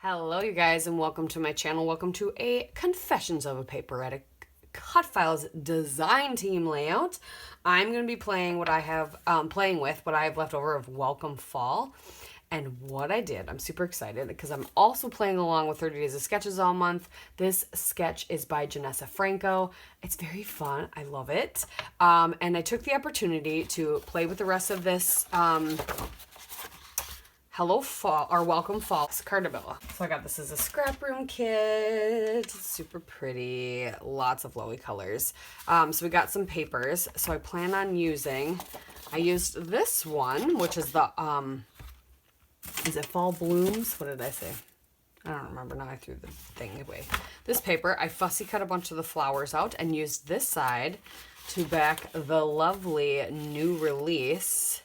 Hello, you guys, and welcome to my channel. Welcome to a Confessions of a Paperetic Cutfiles design team layout. I'm going to be playing what I have what I have left over of Welcome Fall. And what I did, I'm super excited because I'm also playing along with 30 Days of Sketches all month. This sketch is by Janessa Franco. It's very fun. I love it. And I took the opportunity to play with the rest of this Hello Fall, or Welcome Fall Cardabella. So I got this as a scrap room kit. It's super pretty. Lots of flowy colors. So we got some papers. So I plan on I used this one, which is the, is it Fall Blooms? What did I say? I don't remember now. I threw the thing away. This paper, I fussy cut a bunch of the flowers out and used this side to back the lovely new release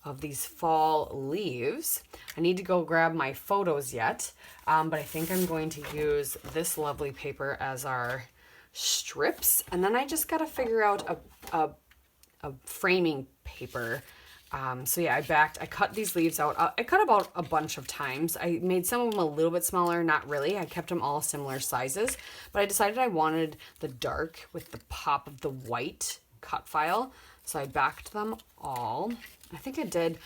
of these fall leaves. I need to go grab my photos yet, but I think I'm going to use this lovely paper as our strips, and then I just got to figure out a framing paper. So yeah, I cut these leaves out. I cut about a bunch of times. I made some of them a little bit smaller, not really. I kept them all similar sizes, but I decided I wanted the dark with the pop of the white cut file. So I backed them all. I think I did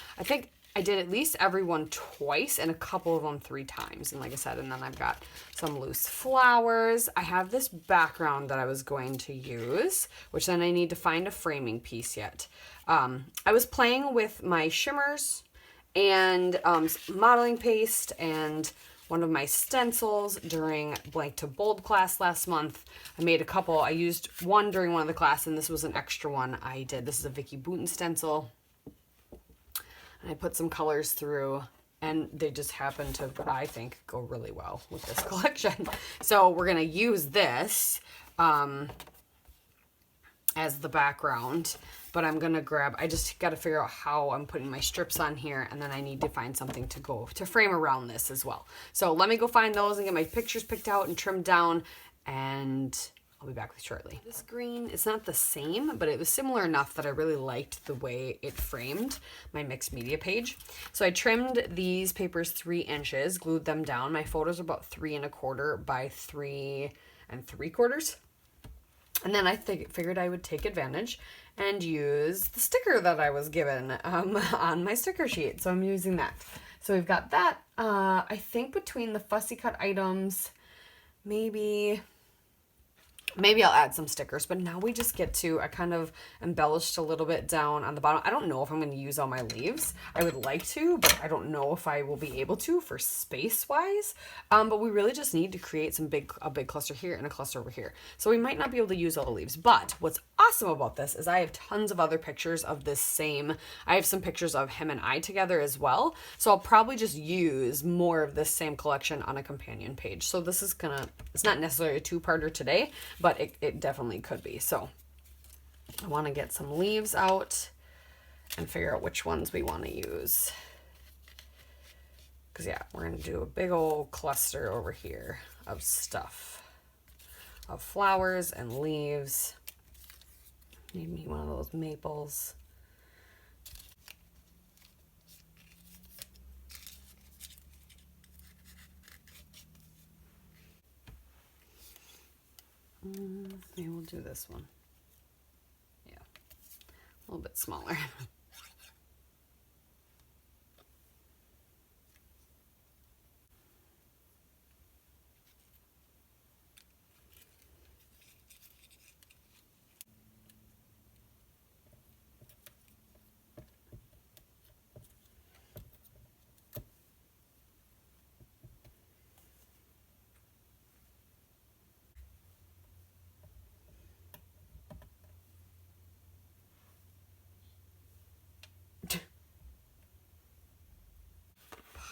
at least every one twice and a couple of them 3 times. And like I said, and then I've got some loose flowers. I have this background that I was going to use, which then I need to find a framing piece yet. I was playing with my shimmers and modeling paste and one of my stencils during blank to bold class last month. I made a couple. I used one during one of the class, and this was an extra one I did. This is a Vicky Booten stencil. And I put some colors through, and they just happen to, I think, go really well with this collection. So we're going to use this as the background, but I just got to figure out how I'm putting my strips on here, and then I need to find something to frame around this as well. So let me go find those and get my pictures picked out and trimmed down, and I'll be back with you shortly. This green, it's not the same, but it was similar enough that I really liked the way it framed my mixed media page. So I trimmed these papers 3 inches, glued them down. My photos are about 3 1/4 by 3 3/4. And then I figured I would take advantage and use the sticker that I was given on my sticker sheet. So I'm using that. So we've got that. I think between the fussy cut items, maybe I'll add some stickers, but now we just get to, I kind of embellished a little bit down on the bottom. I don't know if I'm going to use all my leaves. I would like to, but I don't know if I will be able to for space-wise. But we really just need to create a big cluster here and a cluster over here. So we might not be able to use all the leaves, but what's awesome about this is I have tons of other pictures of I have some pictures of him and I together as well. So I'll probably just use more of this same collection on a companion page. So this is it's not necessarily a 2-parter today, but it definitely could be. So I want to get some leaves out and figure out which ones we want to use. Because yeah, we're going to do a big old cluster over here of stuff, of flowers and leaves. Need me one of those maples. Maybe we'll do this one. Yeah, a little bit smaller.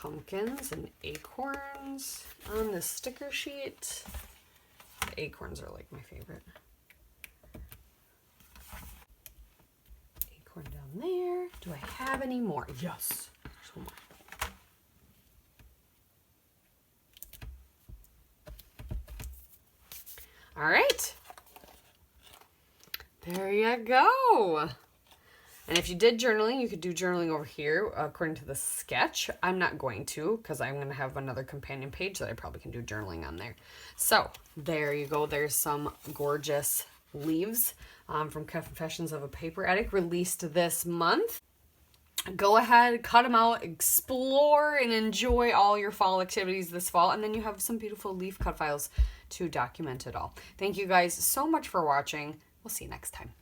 Pumpkins and acorns on this sticker sheet. The acorns are like my favorite. Acorn down there. Do I have any more? Yes. There's one more. All right. There you go. And if you did journaling, you could do journaling over here according to the sketch. I'm not going to because I'm going to have another companion page that I probably can do journaling on there. So there you go. There's some gorgeous leaves from Confessions of a Paper Addict released this month. Go ahead, cut them out, explore and enjoy all your fall activities this fall, and then you have some beautiful leaf cut files to document it all. Thank you guys so much for watching. We'll see you next time.